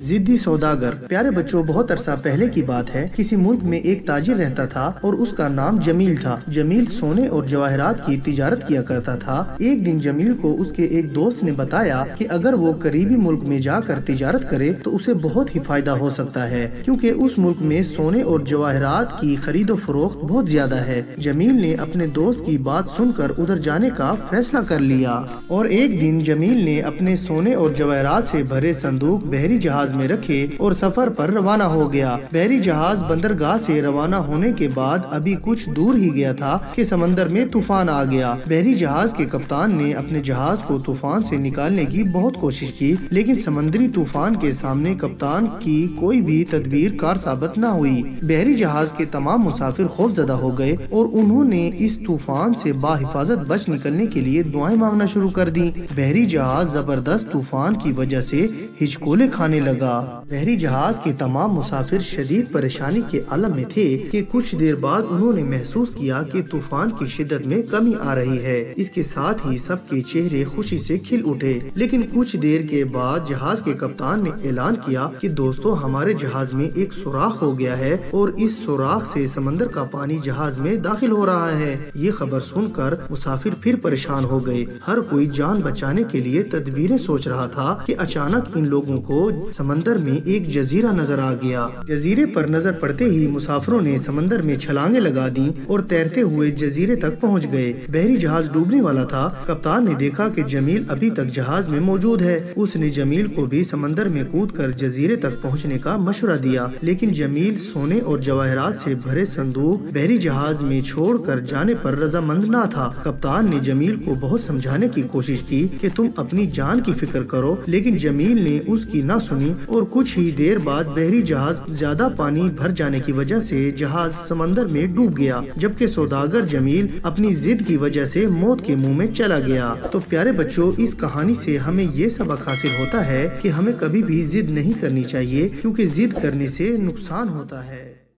ضدی سوداگر۔ پیارے بچوں، بہت عرصہ پہلے کی بات ہے، کسی ملک میں ایک تاجر رہتا تھا اور اس کا نام جمیل تھا۔ جمیل سونے اور جواہرات کی تجارت کیا کرتا تھا۔ ایک دن جمیل کو اس کے ایک دوست نے بتایا کہ اگر وہ قریبی ملک میں جا کر تجارت کرے تو اسے بہت ہی فائدہ ہو سکتا ہے، کیونکہ اس ملک میں سونے اور جواہرات کی خرید و فروخت بہت زیادہ ہے۔ جمیل نے اپنے دوست کی بات سن کر ادھر جانے کا فیصلہ کر لیا اور ایک دن جمیل نے اپنے سونے اور جواہرات سے بھرے صندوق بحری جہاز میں رکھے اور سفر پر روانہ ہو گیا۔ بحری جہاز بندرگاہ سے روانہ ہونے کے بعد ابھی کچھ دور ہی گیا تھا کہ سمندر میں طوفان آ گیا۔ بحری جہاز کے کپتان نے اپنے جہاز کو طوفان سے نکالنے کی بہت کوشش کی، لیکن سمندری طوفان کے سامنے کپتان کی کوئی بھی تدبیر کار ثابت نہ ہوئی۔ بحری جہاز کے تمام مسافر خوف زدہ ہو گئے اور انہوں نے اس طوفان سے باحفاظت بچ نکلنے کے لیے دعائیں مانگنا شروع کر دی۔ بحری جہاز زبردست طوفان کی وجہ سے ہچکولے کھانے لگا۔ بحری جہاز کے تمام مسافر شدید پریشانی کے عالم میں تھے کہ کچھ دیر بعد انہوں نے محسوس کیا کہ طوفان کی شدت میں کمی آ رہی ہے۔ اس کے ساتھ ہی سب کے چہرے خوشی سے کھل اٹھے، لیکن کچھ دیر کے بعد جہاز کے کپتان نے اعلان کیا کہ دوستو، ہمارے جہاز میں ایک سوراخ ہو گیا ہے اور اس سوراخ سے سمندر کا پانی جہاز میں داخل ہو رہا ہے۔ یہ خبر سن کر مسافر پھر پریشان ہو گئے۔ ہر کوئی جان بچانے کے لیے تدبیریں سوچ رہا تھا کہ اچانک ان لوگوں کو سمندر میں ایک جزیرہ نظر آ گیا۔ جزیرے پر نظر پڑتے ہی مسافروں نے سمندر میں چھلانگیں لگا دیں اور تیرتے ہوئے جزیرے تک پہنچ گئے۔ بحری جہاز ڈوبنے والا تھا۔ کپتان نے دیکھا کہ جمیل ابھی تک جہاز میں موجود ہے۔ اس نے جمیل کو بھی سمندر میں کود کر جزیرے تک پہنچنے کا مشورہ دیا، لیکن جمیل سونے اور جواہرات سے بھرے صندوق بحری جہاز میں چھوڑ کر جانے پر رضامند نہ تھا۔ کپتان نے جمیل کو بہت سمجھانے کی کوشش کی کہ تم اپنی جان کی فکر کرو، لیکن جمیل نے اس کی نہ سنی اور کچھ ہی دیر بعد بحری جہاز زیادہ پانی بھر جانے کی وجہ سے جہاز سمندر میں ڈوب گیا، جبکہ سوداگر جمیل اپنی ضد کی وجہ سے موت کے منہ میں چلا گیا۔ تو پیارے بچوں، اس کہانی سے ہمیں یہ سبق حاصل ہوتا ہے کہ ہمیں کبھی بھی ضد نہیں کرنی چاہیے، کیونکہ ضد کرنے سے نقصان ہوتا ہے۔